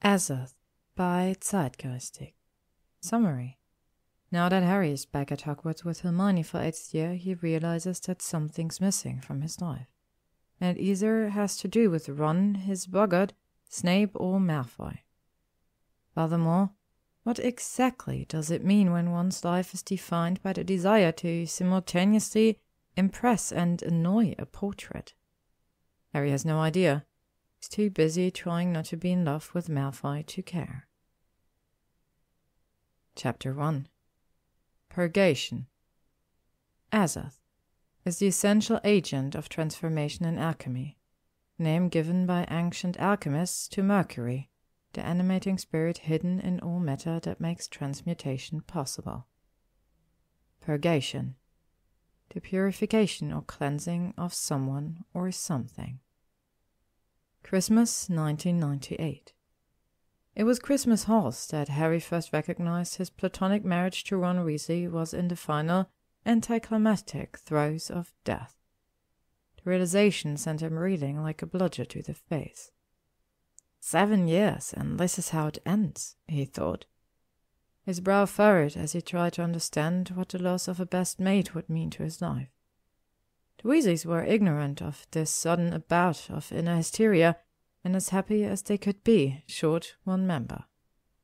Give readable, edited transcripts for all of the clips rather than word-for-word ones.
Azoth by zeitgeistic. Summary. Now that Harry is back at Hogwarts with Hermione for 8th year, he realizes that something's missing from his life. And it either has to do with Ron, his boggart, Snape, or Malfoy. Furthermore, what exactly does it mean when one's life is defined by the desire to simultaneously impress and annoy a portrait? Harry has no idea. He's too busy trying not to be in love with Malfoy to care. Chapter 1. Purgation. Azoth is the essential agent of transformation in alchemy, name given by ancient alchemists to Mercury, the animating spirit hidden in all matter that makes transmutation possible. Purgation, the purification or cleansing of someone or something. Christmas 1998. It was Christmas Halls that Harry first recognized his platonic marriage to Ron Weasley was in the final, anticlimactic throes of death. The realization sent him reeling like a bludgeon to the face. 7 years, and this is how it ends, he thought. His brow furrowed as he tried to understand what the loss of a best mate would mean to his life. The Weasleys were ignorant of this sudden bout of inner hysteria, and as happy as they could be, short one member.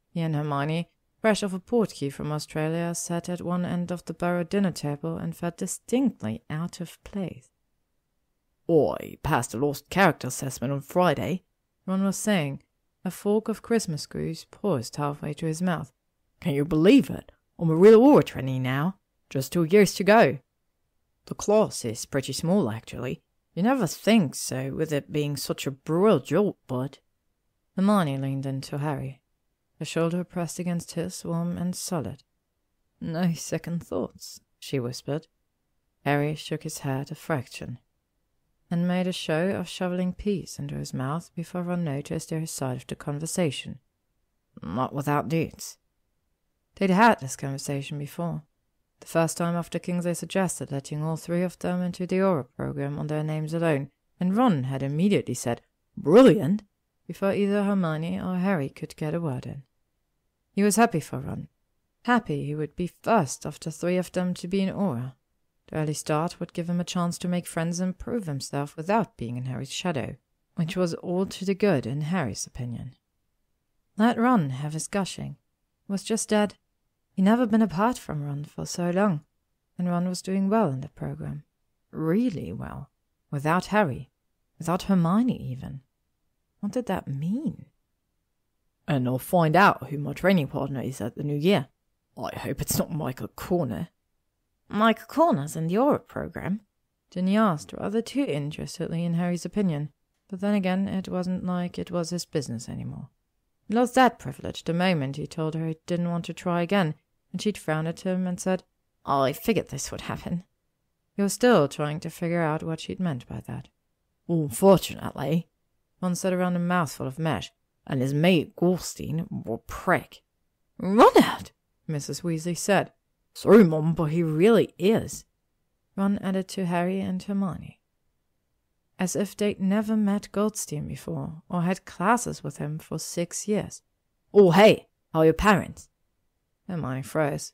He and Hermione, fresh off a portkey from Australia, sat at one end of the Burrow dinner table and felt distinctly out of place. "I passed the lost character assessment on Friday," Ron was saying, a fork of Christmas screws paused halfway to his mouth. "Can you believe it? I'm a real aura trainee now. Just 2 years to go. The class is pretty small, actually. You never think so, with it being such a brutal job, but—" Hermione leaned into Harry, her shoulder pressed against his, warm and solid. "No second thoughts," she whispered. Harry shook his head a fraction, and made a show of shoveling peas into his mouth before Ron noticed their side of the conversation. "Not without dudes." They'd had this conversation before. The first time after Kingsley suggested letting all 3 of them into the Aura program on their names alone, and Ron had immediately said, "Brilliant," before either Hermione or Harry could get a word in. He was happy for Ron. Happy he would be first of the 3 of them to be in Aura. The early start would give him a chance to make friends and prove himself without being in Harry's shadow, which was all to the good in Harry's opinion. Let Ron have his gushing. It was just that he'd never been apart from Ron for so long, and Ron was doing well in the program. Really well. Without Harry. Without Hermione, even. What did that mean? "And I'll find out who my training partner is at the new year. I hope it's not Michael Corner." "Michael Corner's in the Aura program?" Ginny asked, rather too interestedly in Harry's opinion. But then again, it wasn't like it was his business anymore. He lost that privilege the moment he told her he didn't want to try again, and she'd frowned at him and said, "I figured this would happen." He was still trying to figure out what she'd meant by that. "Unfortunately," Ron said around a mouthful of mash, "and his mate Goldstein will prick." "Ronald!" Mrs. Weasley said. "Sorry, Mum, but he really is," Ron added to Harry and Hermione. As if they'd never met Goldstein before, or had classes with him for 6 years. "Oh, hey, how are your parents?" Hermione froze.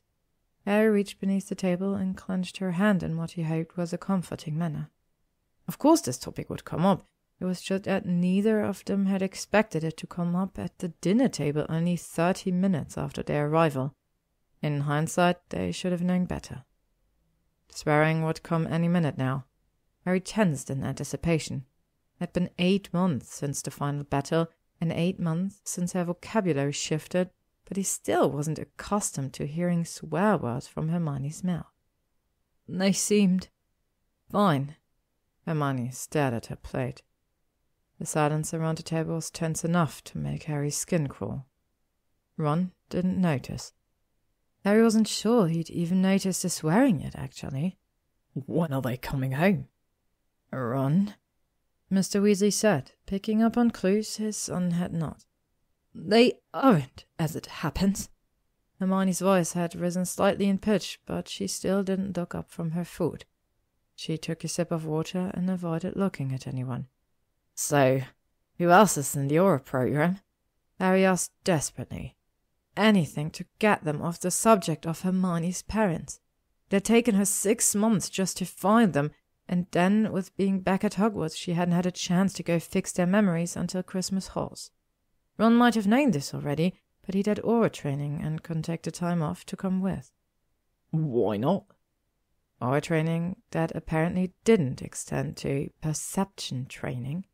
Harry reached beneath the table and clenched her hand in what he hoped was a comforting manner. Of course this topic would come up. It was just that neither of them had expected it to come up at the dinner table only 30 minutes after their arrival. In hindsight, they should have known better. The swearing would come any minute now. Harry tensed in anticipation. It had been 8 months since the final battle, and 8 months since her vocabulary shifted, but he still wasn't accustomed to hearing swear words from Hermione's mouth. They seemed fine. Hermione stared at her plate. The silence around the table was tense enough to make Harry's skin crawl. Ron didn't notice. Harry wasn't sure he'd even noticed the swearing yet, actually. "When are they coming home?" "Ron," Mr. Weasley said, picking up on clues his son had not. "They aren't, as it happens." Hermione's voice had risen slightly in pitch, but she still didn't look up from her food. She took a sip of water and avoided looking at anyone. "So, who else is in the Aura program?" Harry asked desperately. Anything to get them off the subject of Hermione's parents. It had taken her 6 months just to find them, and then, with being back at Hogwarts, she hadn't had a chance to go fix their memories until Christmas halls. Ron might have known this already, but he'd had aura training and couldn't take the time off to come with. Why not? Aura training that apparently didn't extend to perception training.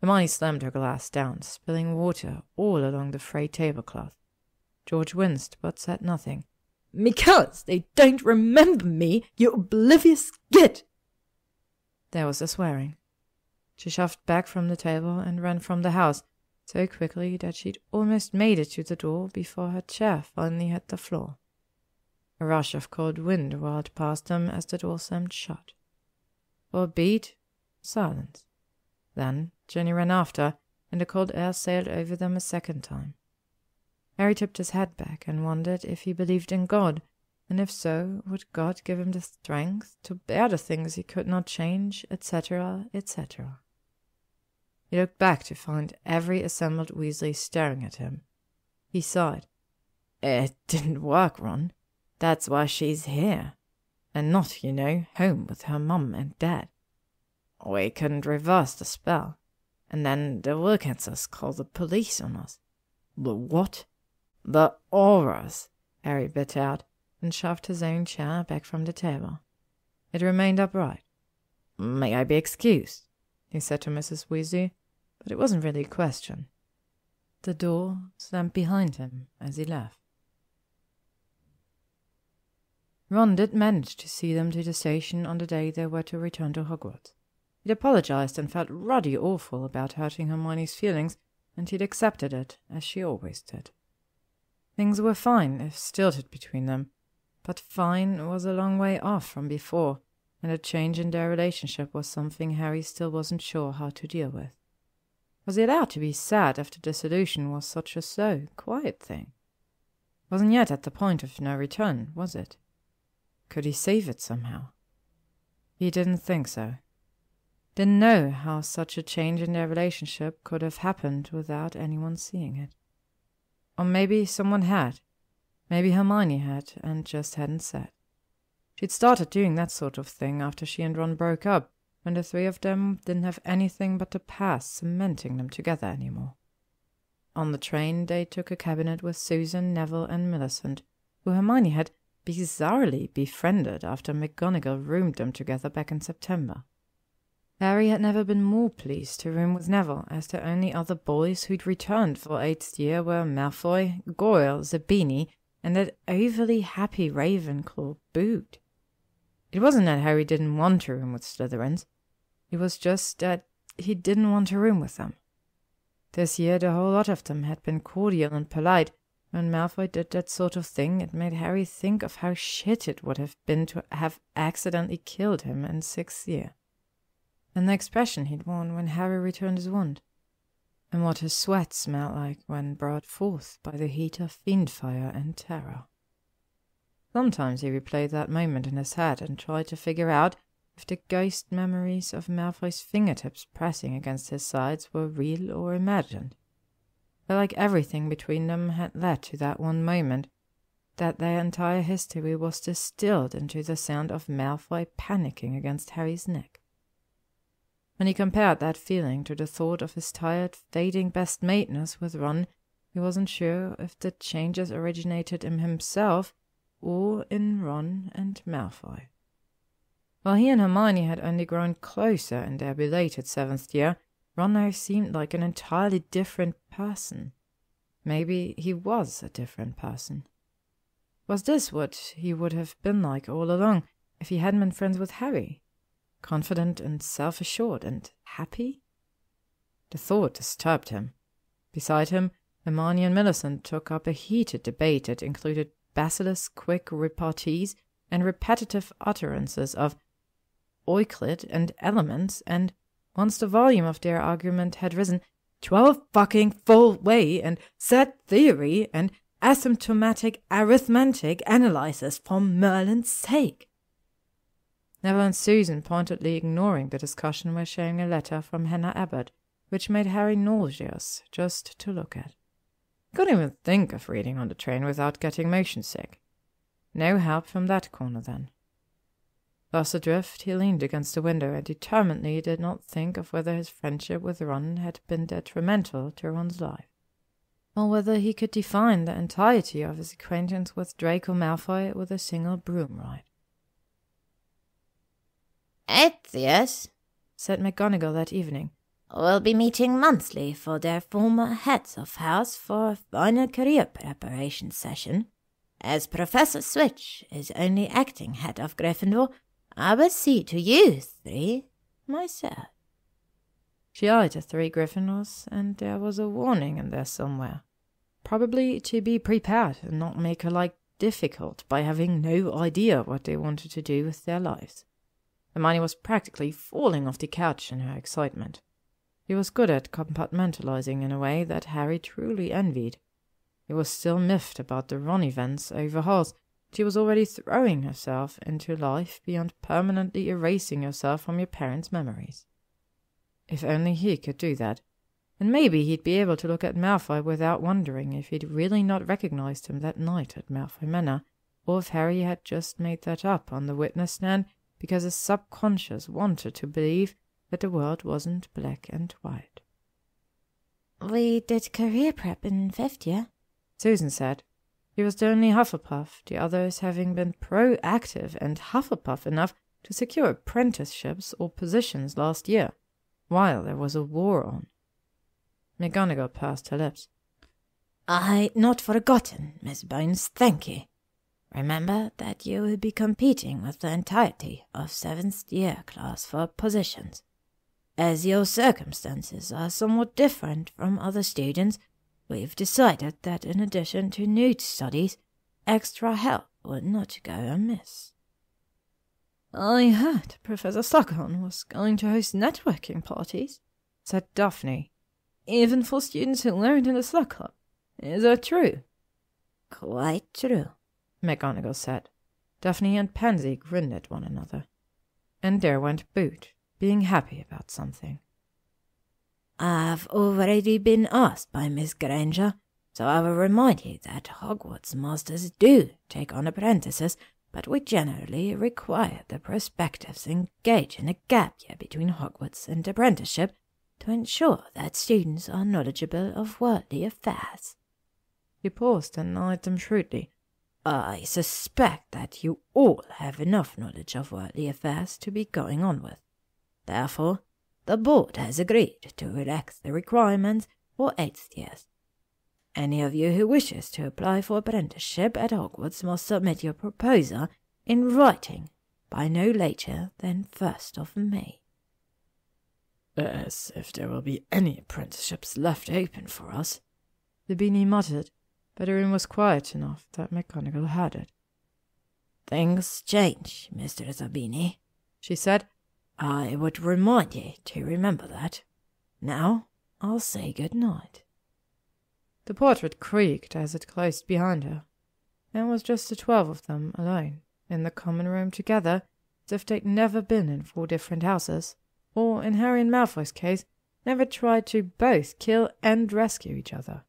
Hermione slammed her glass down, spilling water all along the frayed tablecloth. George winced, but said nothing. Because they don't remember me, you oblivious git! There was the swearing. She shoved back from the table and ran from the house, so quickly that she'd almost made it to the door before her chair finally hit the floor. A rush of cold wind whirled past them as the door slammed shut. For a beat, silence. Then Ginny ran after, and the cold air sailed over them a second time. Harry tipped his head back and wondered if he believed in God, and if so, would God give him the strength to bear the things he could not change, etc., etc. He looked back to find every assembled Weasley staring at him. He sighed. It didn't work, Ron. That's why she's here. And not, home with her mum and dad. We couldn't reverse the spell. And then the Wilkinses called the police on us. The what? The auras, Harry bit out, and shoved his own chair back from the table. It remained upright. May I be excused? He said to Mrs. Weasley, but it wasn't really a question. The door slammed behind him as he left. Ron did manage to see them to the station on the day they were to return to Hogwarts. He'd apologized and felt ruddy awful about hurting Hermione's feelings, and he'd accepted it, as she always did. Things were fine, if stilted between them, but fine was a long way off from before, and a change in their relationship was something Harry still wasn't sure how to deal with. Was he allowed to be sad after dissolution was such a slow, quiet thing? Wasn't yet at the point of no return, was it? Could he save it somehow? He didn't think so. Didn't know how such a change in their relationship could have happened without anyone seeing it. Or maybe someone had. Maybe Hermione had, and just hadn't said. She'd started doing that sort of thing after she and Ron broke up, when the three of them didn't have anything but the past cementing them together anymore. On the train, they took a cabinet with Susan, Neville, and Millicent, who Hermione had bizarrely befriended after McGonagall roomed them together back in September. Harry had never been more pleased to room with Neville, as the only other boys who'd returned for 8th year were Malfoy, Goyle, Zabini, and that overly happy Ravenclaw Boot. It wasn't that Harry didn't want to room with Slytherins. It was just that he didn't want to room with them. This year the whole lot of them had been cordial and polite. When Malfoy did that sort of thing, it made Harry think of how shit it would have been to have accidentally killed him in 6th year. And the expression he'd worn when Harry returned his wand, and what his sweat smelled like when brought forth by the heat of fiendfire and terror. Sometimes he replayed that moment in his head and tried to figure out if the ghost memories of Malfoy's fingertips pressing against his sides were real or imagined. But like everything between them had led to that one moment, that their entire history was distilled into the sound of Malfoy panicking against Harry's neck. When he compared that feeling to the thought of his tired, fading best mateyness with Ron, he wasn't sure if the changes originated in himself or in Ron and Malfoy. While he and Hermione had only grown closer in their belated 7th year, Ron now seemed like an entirely different person. Maybe he was a different person. Was this what he would have been like all along if he hadn't been friends with Harry? Confident and self-assured and happy? The thought disturbed him. Beside him, Hermione and Millicent took up a heated debate that included basilisk quick repartees and repetitive utterances of Euclid and elements, and once the volume of their argument had risen, 12 fucking full way and set theory and asymptomatic arithmetic analysis for Merlin's sake. Neville and Susan, pointedly ignoring the discussion, were sharing a letter from Hannah Abbott, which made Harry nauseous just to look at. Couldn't even think of reading on the train without getting motion sick. No help from that corner, then. Thus adrift, he leaned against the window and determinedly did not think of whether his friendship with Ron had been detrimental to Ron's life, or whether he could define the entirety of his acquaintance with Draco Malfoy with a single broom ride. Atheists, said McGonagall that evening, will be meeting monthly for their former heads of house for a final career preparation session. As Professor Switch is only acting head of Gryffindor, I will see to you three myself. She eyed the 3 Gryffindors, and there was a warning in there somewhere. Probably to be prepared and not make her life difficult by having no idea what they wanted to do with their lives. Hermione was practically falling off the couch in her excitement. He was good at compartmentalizing in a way that Harry truly envied. He was still miffed about the Ron events over Halls. She was already throwing herself into life beyond permanently erasing herself from your parents' memories. If only he could do that, and maybe he'd be able to look at Malfoy without wondering if he'd really not recognized him that night at Malfoy Manor, or if Harry had just made that up on the witness stand because his subconscious wanted to believe that the world wasn't black and white. We did career prep in 5th year, Susan said. He was the only Hufflepuff, the others having been proactive and Hufflepuff enough to secure apprenticeships or positions last year, while there was a war on. McGonagall pursed her lips. I not forgotten, Miss Bones, thank you. Remember that you will be competing with the entirety of 7th year class for positions. As your circumstances are somewhat different from other students, we've decided that in addition to nude studies, extra help would not go amiss. I heard Professor Slughorn was going to host networking parties, said Daphne, even for students who learned in the Slug Club. Is that true? Quite true, McGonagall said. Daphne and Pansy grinned at one another. And there went Boot, being happy about something. I've already been asked by Miss Granger, so I will remind you that Hogwarts masters do take on apprentices, but we generally require the prospectives engage in a gap year between Hogwarts and apprenticeship to ensure that students are knowledgeable of worldly affairs. He paused and eyed them shrewdly. I suspect that you all have enough knowledge of worldly affairs to be going on with. Therefore, the board has agreed to relax the requirements for 8th years. Any of you who wishes to apply for apprenticeship at Hogwarts must submit your proposal in writing by no later than 1st of May. As if there will be any apprenticeships left open for us, the Beanie muttered, but the room was quiet enough that McGonagall heard it. Things change, Mr. Zabini, she said. I would remind you to remember that. Now, I'll say good night. The portrait creaked as it closed behind her. It was just the 12 of them alone, in the common room together, as if they'd never been in 4 different houses, or, in Harry and Malfoy's case, never tried to both kill and rescue each other.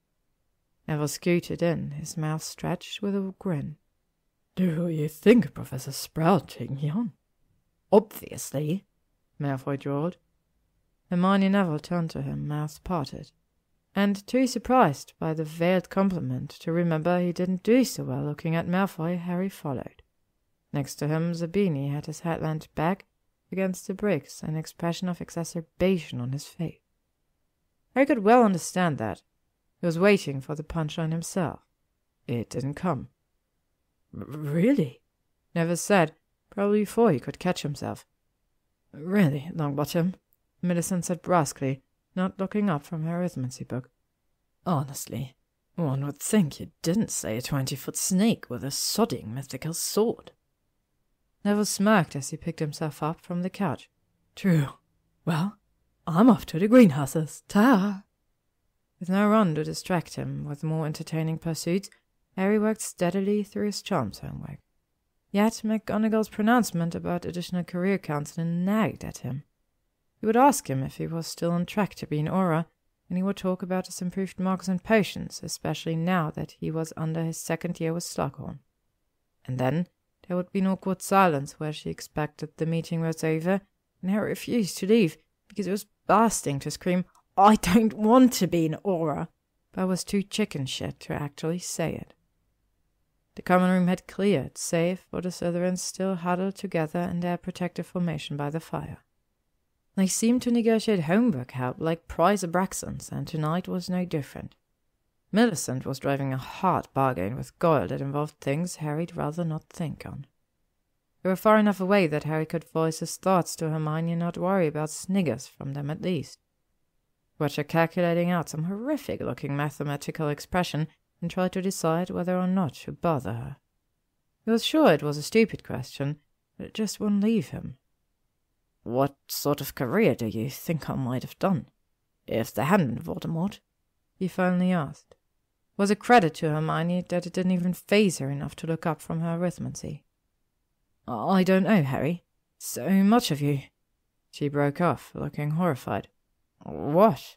Neville scooted in, his mouth stretched with a grin. Do you think Professor Sprout taking me on? Obviously, Malfoy drawled. Hermione Neville turned to him, mouth parted, and too surprised by the veiled compliment to remember he didn't do so well looking at Malfoy, Harry followed. Next to him, Zabini had his head leant back against the bricks, an expression of exacerbation on his face. Harry could well understand that. He was waiting for the punchline himself. It didn't come. Really? Neville said, probably before he could catch himself. Really, Longbottom? Millicent said brusquely, not looking up from her arithmancy book. Honestly, one would think you didn't slay a 20-foot snake with a sodding mythical sword. Neville smirked as he picked himself up from the couch. True. Well, I'm off to the greenhouses. Ta! With no Ron to distract him with more entertaining pursuits, Harry worked steadily through his charms homework. Yet McGonagall's pronouncement about additional career counseling nagged at him. He would ask him if he was still on track to be an Auror, and he would talk about his improved marks and potions, especially now that he was under his 2nd year with Slughorn. And then there would be an awkward silence where she expected the meeting was over, and Harry refused to leave because he was bursting to scream, "I don't want to be an Auror," but was too chicken shit to actually say it. The common room had cleared, save for the Slytherins still huddled together in their protective formation by the fire. They seemed to negotiate homework help like prize Abraxans, and tonight was no different. Millicent was driving a hard bargain with Goyle that involved things Harry'd rather not think on. They were far enough away that Harry could voice his thoughts to Hermione and not worry about sniggers from them at least. Watch her calculating out some horrific-looking mathematical expression and tried to decide whether or not to bother her. He was sure it was a stupid question, but it just wouldn't leave him. "What sort of career do you think I might have done, if there hadn't been Voldemort?" he finally asked. It was a credit to Hermione that it didn't even faze her enough to look up from her arithmancy. "I don't know, Harry. So much of you." She broke off, looking horrified. "What?"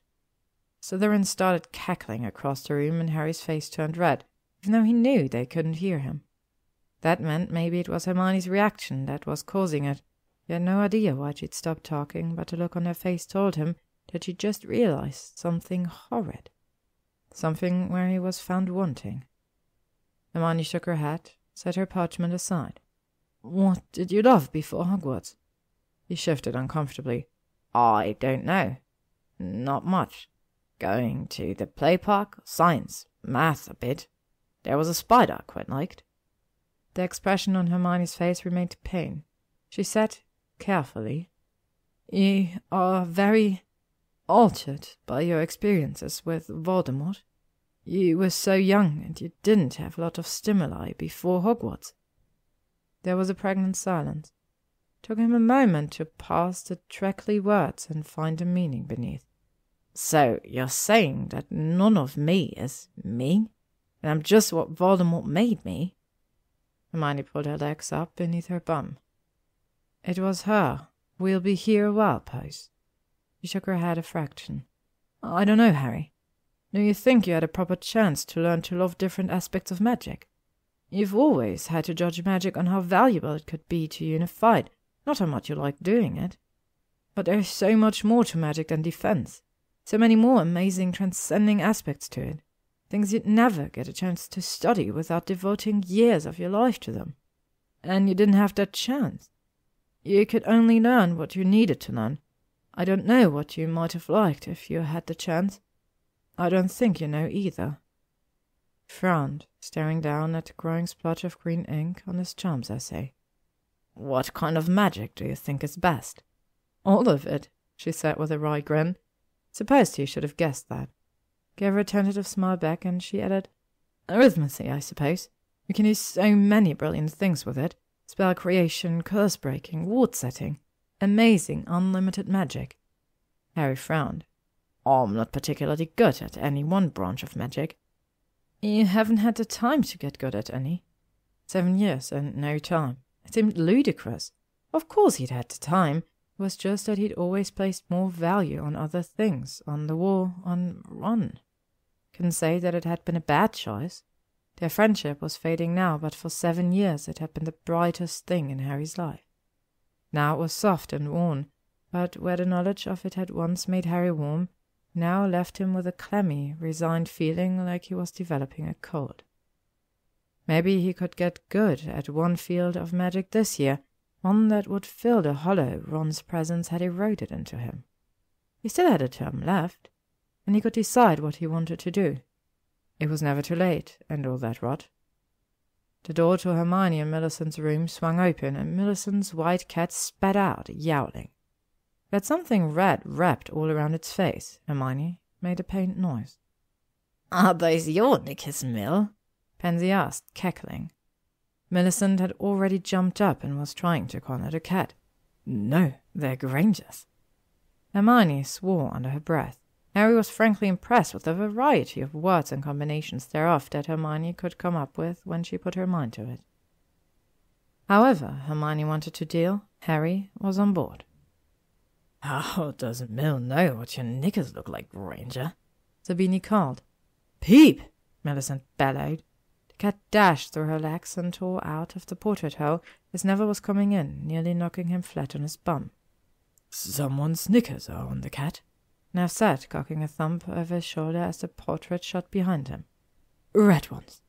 Slytherin started cackling across the room, and Harry's face turned red, even though he knew they couldn't hear him. That meant maybe it was Hermione's reaction that was causing it. He had no idea why she'd stopped talking, but the look on her face told him that she just realized something horrid. Something where he was found wanting. Hermione shook her head, set her parchment aside. "What did you love before Hogwarts?" He shifted uncomfortably. "I don't know. Not much. Going to the play park, science, math a bit. There was a spider I quite liked." The expression on Hermione's face remained pain. She said, carefully, "You are very altered by your experiences with Voldemort. You were so young and you didn't have a lot of stimuli before Hogwarts." There was a pregnant silence. It took him a moment to parse the treacly words and find a meaning beneath. "So you're saying that none of me is me, and I'm just what Voldemort made me?" Hermione pulled her legs up beneath her bum. "It was her. We'll be here a while, Pose." She shook her head a fraction. "I don't know, Harry. Do you think you had a proper chance to learn to love different aspects of magic? You've always had to judge magic on how valuable it could be to you in a fight, not how much you liked doing it. But there's so much more to magic than defense. So many more amazing, transcending aspects to it. Things you'd never get a chance to study without devoting years of your life to them. And you didn't have that chance. You could only learn what you needed to learn. I don't know what you might have liked if you had the chance. I don't think you know either." He frowned, staring down at the growing splotch of green ink on his charms essay. "What kind of magic do you think is best?" "All of it," she said with a wry grin. Supposed he should have guessed that. Gave her a tentative smile back, and she added, "Arithmancy, I suppose. You can do so many brilliant things with it. Spell creation, curse breaking, ward setting. Amazing, unlimited magic." Harry frowned. "I'm not particularly good at any one branch of magic." "You haven't had the time to get good at any. 7 years and no time. It seemed ludicrous. Of course he'd had the time. It was just that he'd always placed more value on other things, on the war, on Ron. Couldn't say that it had been a bad choice. Their friendship was fading now, but for 7 years it had been the brightest thing in Harry's life. Now it was soft and worn, but where the knowledge of it had once made Harry warm, now left him with a clammy, resigned feeling like he was developing a cold. Maybe he could get good at one field of magic this year, one that would fill the hollow Ron's presence had eroded into him. He still had a term left, and he could decide what he wanted to do. It was never too late, and all that rot. The door to Hermione and Millicent's room swung open, and Millicent's white cat spat out, yowling. It had something red wrapped all around its face. Hermione made a pained noise. "Are those your knickers, Mill?" Pansy asked, cackling. Millicent had already jumped up and was trying to corner the cat. "No, they're Granger's." Hermione swore under her breath. Harry was frankly impressed with the variety of words and combinations thereof that Hermione could come up with when she put her mind to it. However Hermione wanted to deal, Harry was on board. "How does Mill know what your knickers look like, Granger?" Zabini called. "Peep!" Millicent bellowed. The cat dashed through her legs and tore out of the portrait hole as Neville was coming in, nearly knocking him flat on his bum. "Someone's knickers are on the cat," Nev said, cocking a thumb over his shoulder as the portrait shot behind him. "Red ones."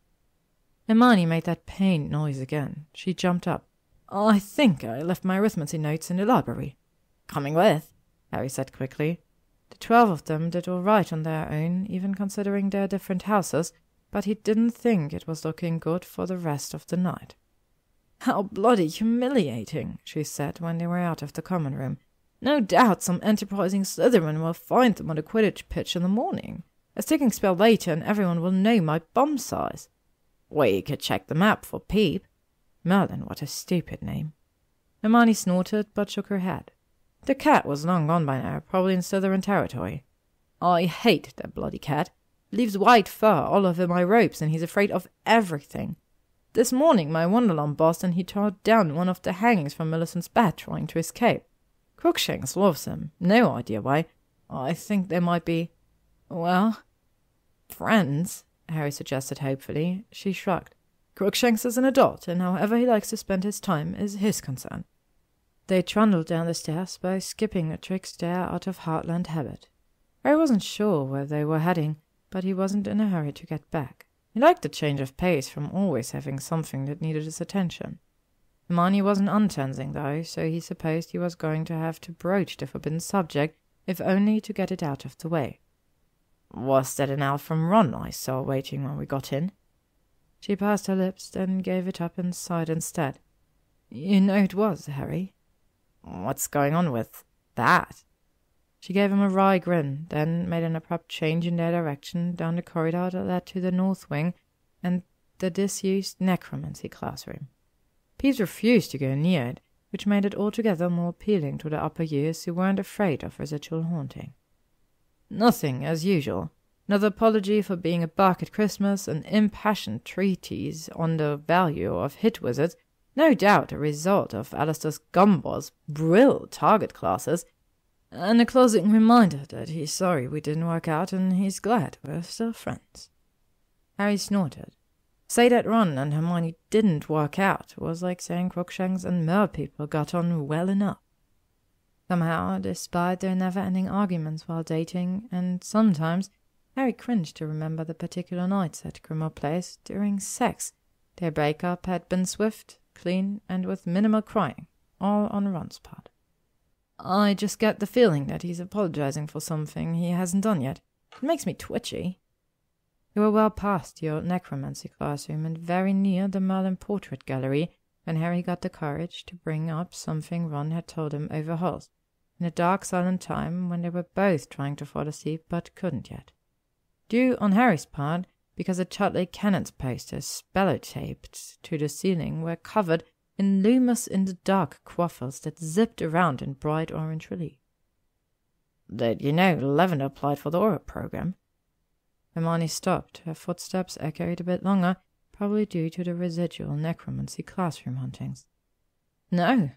Hermione made that pained noise again. She jumped up. "I think I left my arithmetic notes in the library." "Coming with?" Harry said quickly. The 12 of them did all right on their own, even considering their different houses, but he didn't think it was looking good for the rest of the night. "How bloody humiliating," she said when they were out of the common room. "No doubt some enterprising Slytherin will find them on the Quidditch pitch in the morning. A sticking spell later and everyone will know my bum size." "We could check the map for Peep." Merlin, what a stupid name. Hermione snorted but shook her head. The cat was long gone by now, probably in Slytherin territory. "I hate that bloody cat. Leaves white fur all over my robes and he's afraid of everything. This morning my Wonderland buzzed and he tore down one of the hangings from Millicent's bed trying to escape. Crookshanks loves him. No idea why. I think they might be, well, friends," Harry suggested hopefully. She shrugged. "Crookshanks is an adult, and however he likes to spend his time is his concern." They trundled down the stairs, both skipping a trickster out of Heartland habit. Harry wasn't sure where they were heading, but he wasn't in a hurry to get back. He liked the change of pace from always having something that needed his attention. Hermione wasn't untensing, though, so he supposed he was going to have to broach the forbidden subject, if only to get it out of the way. "Was that an elf from Ron I saw waiting when we got in?" She pursed her lips, then gave it up and sighed instead. "You know it was, Harry." "What's going on with that?" She gave him a wry grin, then made an abrupt change in their direction down the corridor that led to the north wing and the disused necromancy classroom. Peeves refused to go near it, which made it altogether more appealing to the upper years who weren't afraid of residual haunting. Nothing, as usual. Another apology for being a buck at Christmas, an impassioned treatise on the value of hit wizards, no doubt a result of Alistair Gumball's brill target classes, and a closing reminder that he's sorry we didn't work out and he's glad we're still friends. Harry snorted. Say that Ron and Hermione didn't work out was like saying Crookshanks and Mer people got on well enough. Somehow, despite their never-ending arguments while dating, and sometimes Harry cringed to remember the particular nights at Grimmauld Place during sex, their breakup had been swift, clean, and with minimal crying, all on Ron's part. I just get the feeling that he's apologizing for something he hasn't done yet. It makes me twitchy. They were well past the old necromancy classroom and very near the Merlin portrait gallery when Harry got the courage to bring up something Ron had told him over halls, in a dark, silent time when they were both trying to fall asleep but couldn't yet. Due on Harry's part, because the Chudley Cannon's posters, spellotaped to the ceiling, were covered in loomis-in-the-dark quaffles that zipped around in bright orange relief. "Did you know Lavender applied for the Aura program?" Hermione stopped. Her footsteps echoed a bit longer, probably due to the residual necromancy classroom hauntings. "No."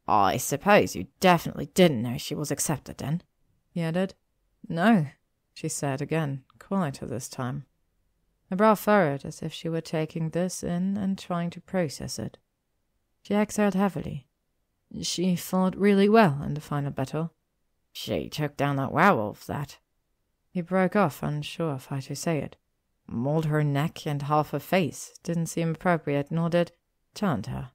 "I suppose you definitely didn't know she was accepted then?" he added. "No," she said again, quieter this time. Her brow furrowed as if she were taking this in and trying to process it. She exhaled heavily. "She fought really well in the final battle." "She took down that werewolf that—" He broke off, unsure of how to say it. "Mauled her neck and half her face. Didn't seem appropriate, nor did turned her.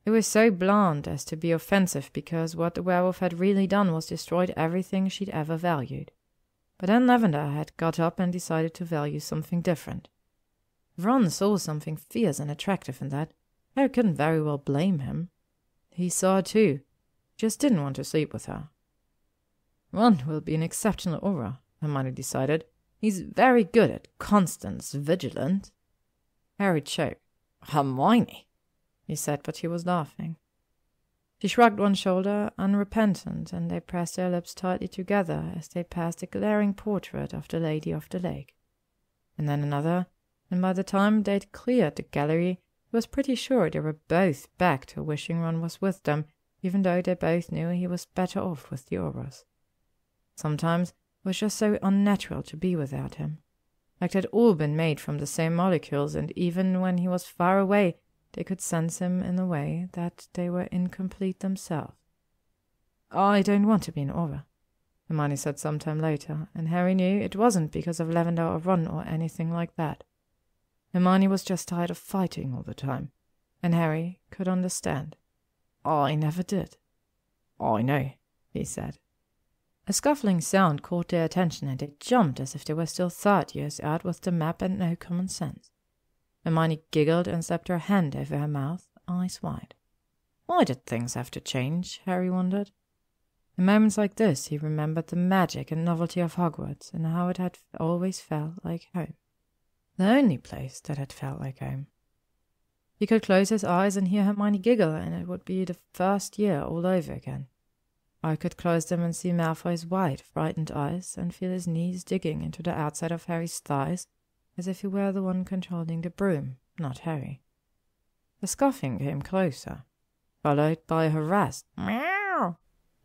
It was so bland as to be offensive because what the werewolf had really done was destroyed everything she'd ever valued. But then Lavender had got up and decided to value something different. Ron saw something fierce and attractive in that. Harry couldn't very well blame him. He saw it too, just didn't want to sleep with her. Ron will be an exceptional Aura, Hermione decided. He's very good at Constance Vigilant. Harry choked. "Hermione," he said, but he was laughing. She shrugged one shoulder, unrepentant, and they pressed their lips tightly together as they passed a glaring portrait of the Lady of the Lake. And then another, and by the time they'd cleared the gallery, he was pretty sure they were both back to wishing Ron was with them, even though they both knew he was better off with the Auras. Sometimes, was just so unnatural to be without him. Like they'd all been made from the same molecules, and even when he was far away, they could sense him in a way that they were incomplete themselves. "I don't want to be in Aura," Hermione said sometime later, and Harry knew it wasn't because of Lavender or Ron or anything like that. Hermione was just tired of fighting all the time, and Harry could understand. "I never did." "I know," he said. A scuffling sound caught their attention, and they jumped as if they were still 30 years out with the map and no common sense. Hermione giggled and slapped her hand over her mouth, eyes wide. Why did things have to change? Harry wondered. In moments like this, he remembered the magic and novelty of Hogwarts and how it had always felt like home. The only place that had felt like home. He could close his eyes and hear Hermione giggle, and it would be the first year all over again. I could close them and see Malfoy's wide, frightened eyes and feel his knees digging into the outside of Harry's thighs as if he were the one controlling the broom, not Harry. The scoffing came closer, followed by a harassed meow,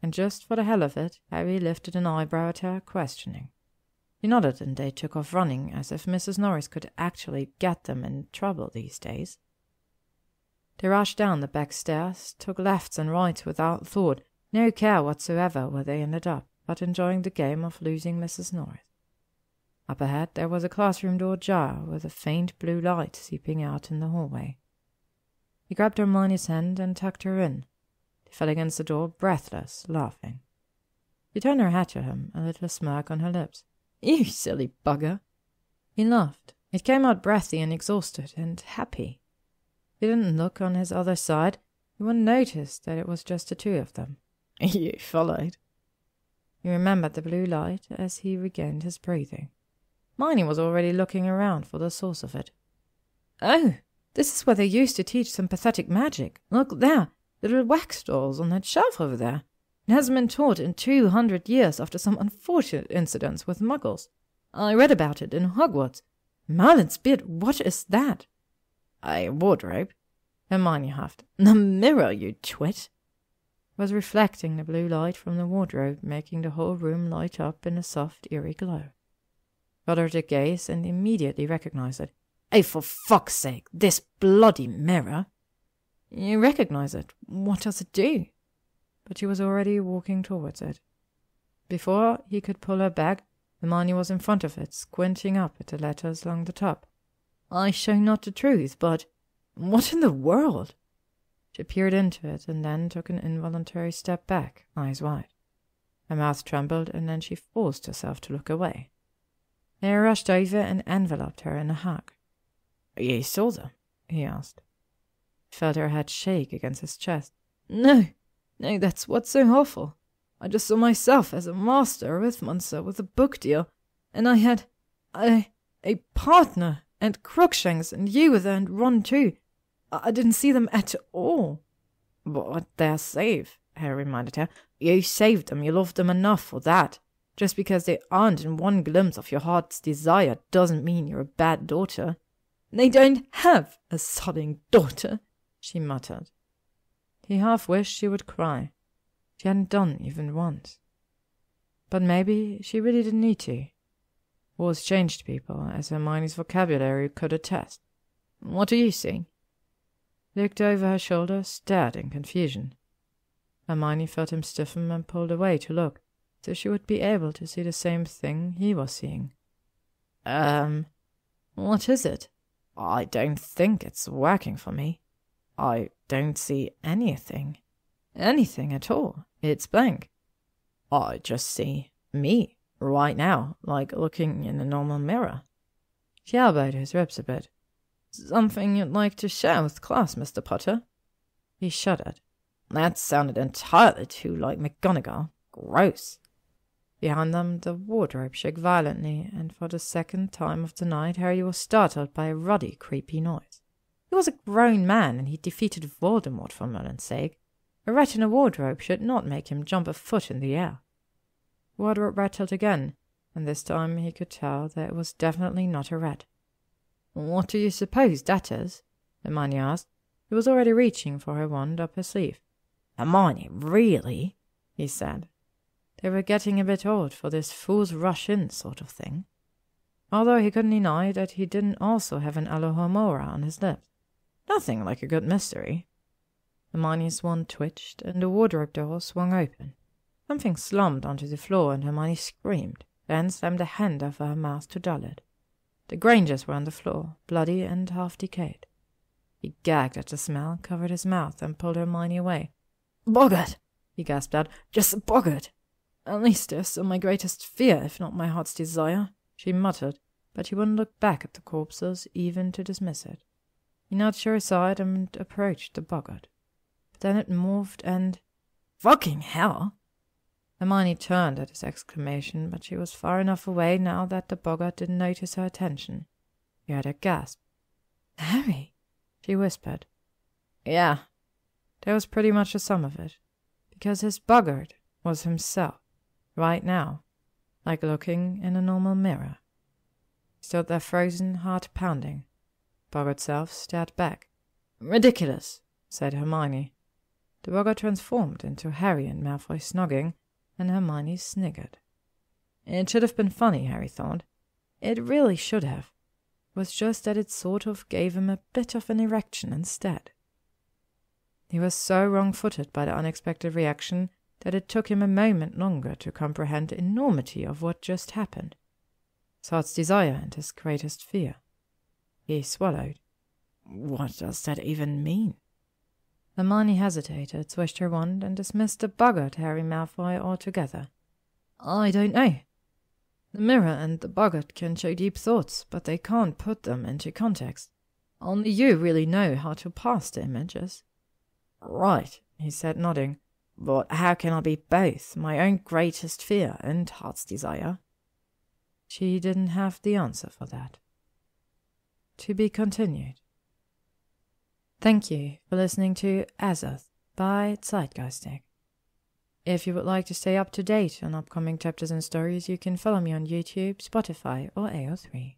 and just for the hell of it, Harry lifted an eyebrow at her, questioning. He nodded and they took off running, as if Mrs. Norris could actually get them in trouble these days. They rushed down the back stairs, took lefts and rights without thought, no care whatsoever where they ended up, but enjoying the game of losing Mrs. Norris. Up ahead there was a classroom door ajar, with a faint blue light seeping out in the hallway. He grabbed Hermione's hand and tucked her in. They fell against the door, breathless, laughing. She turned her head to him, a little smirk on her lips. "You silly bugger." He laughed. It came out breathy and exhausted and happy. He didn't look on his other side. He wouldn't notice that it was just the two of them. "You followed." He remembered the blue light as he regained his breathing. Hermione was already looking around for the source of it. "Oh, this is where they used to teach some pathetic magic. Look there, the little wax dolls on that shelf over there. It hasn't been taught in 200 years after some unfortunate incidents with Muggles. I read about it in Hogwarts. Merlin's beard, what is that?" "A wardrobe," Hermione huffed. "The mirror, you twit." Was reflecting the blue light from the wardrobe, making the whole room light up in a soft, eerie glow. Followed her gaze and immediately recognized it. "Oh, for fuck's sake, this bloody mirror!" "You recognize it. What does it do?" But she was already walking towards it. Before he could pull her back, Hermione was in front of it, squinting up at the letters along the top. "I show not the truth, but what in the world?" She peered into it and then took an involuntary step back, eyes wide. Her mouth trembled, and then she forced herself to look away. They rushed over and enveloped her in a hug. "You saw them?" he asked. He felt her head shake against his chest. No, that's what's so awful. I just saw myself as a master arithmancer with a book deal, and I had a partner, and Crookshanks, and you were there, and Ron too. I didn't see them at all." "But they're safe," Harry reminded her. "You saved them, you loved them enough for that. Just because they aren't in one glimpse of your heart's desire doesn't mean you're a bad daughter." "They don't have a sodding daughter," she muttered. He half wished she would cry. She hadn't done even once. But maybe she really didn't need to. Wars changed people, as Hermione's vocabulary could attest. "What are you seeing?" Looked over her shoulder, stared in confusion. Hermione felt him stiffen and pulled away to look, so she would be able to see the same thing he was seeing. What is it?" "I don't think it's working for me. I don't see anything." "Anything at all? It's blank." "I just see me, right now, like looking in a normal mirror." She elbowed his ribs a bit. "Something you'd like to share with class, Mr. Potter?" He shuddered. That sounded entirely too like McGonagall. Gross. Behind them, the wardrobe shook violently, and for the second time of the night, Harry was startled by a ruddy, creepy noise. He was a grown man, and he defeated Voldemort for Merlin's sake. A rat in a wardrobe should not make him jump a foot in the air. The wardrobe rattled again, and this time he could tell that it was definitely not a rat. "What do you suppose that is?" Hermione asked. He was already reaching for her wand up her sleeve. "Hermione, really?" he said. They were getting a bit old for this fool's rush-in sort of thing. Although he couldn't deny that he didn't also have an Alohomora on his lips. Nothing like a good mystery. Hermione's wand twitched, and the wardrobe door swung open. Something slumped onto the floor, and Hermione screamed, then slammed a hand over her mouth to dull it. The Grangers were on the floor, bloody and half-decayed. He gagged at the smell, covered his mouth, and pulled Hermione away. "Boggart!" he gasped out. "Just a boggart!" "At least they're still my greatest fear, if not my heart's desire," she muttered, but he wouldn't look back at the corpses, even to dismiss it. He nudged her aside and approached the boggart. But then it moved and... "Fucking hell!" Hermione turned at his exclamation, but she was far enough away now that the boggart didn't notice her attention. He heard her gasp. "Harry," she whispered. Yeah, that was pretty much the sum of it, because his boggart was himself, right now, like looking in a normal mirror. He stood there frozen, heart pounding. Boggart self stared back. "Ridiculous," said Hermione. The boggart transformed into Harry and Malfoy snogging, and Hermione sniggered. It should have been funny, Harry thought. It really should have. It was just that it sort of gave him a bit of an erection instead. He was so wrong-footed by the unexpected reaction that it took him a moment longer to comprehend the enormity of what just happened. His heart's desire and his greatest fear. He swallowed. What does that even mean? Hermione hesitated, swished her wand, and dismissed the boggart Harry Malfoy altogether. "I don't know. The mirror and the boggart can show deep thoughts, but they can't put them into context. Only you really know how to pass the images." "Right," he said, nodding. "But how can I be both my own greatest fear and heart's desire?" She didn't have the answer for that. To be continued. Thank you for listening to Azoth by Zeitgeistic. If you would like to stay up to date on upcoming chapters and stories, you can follow me on YouTube, Spotify, or AO3.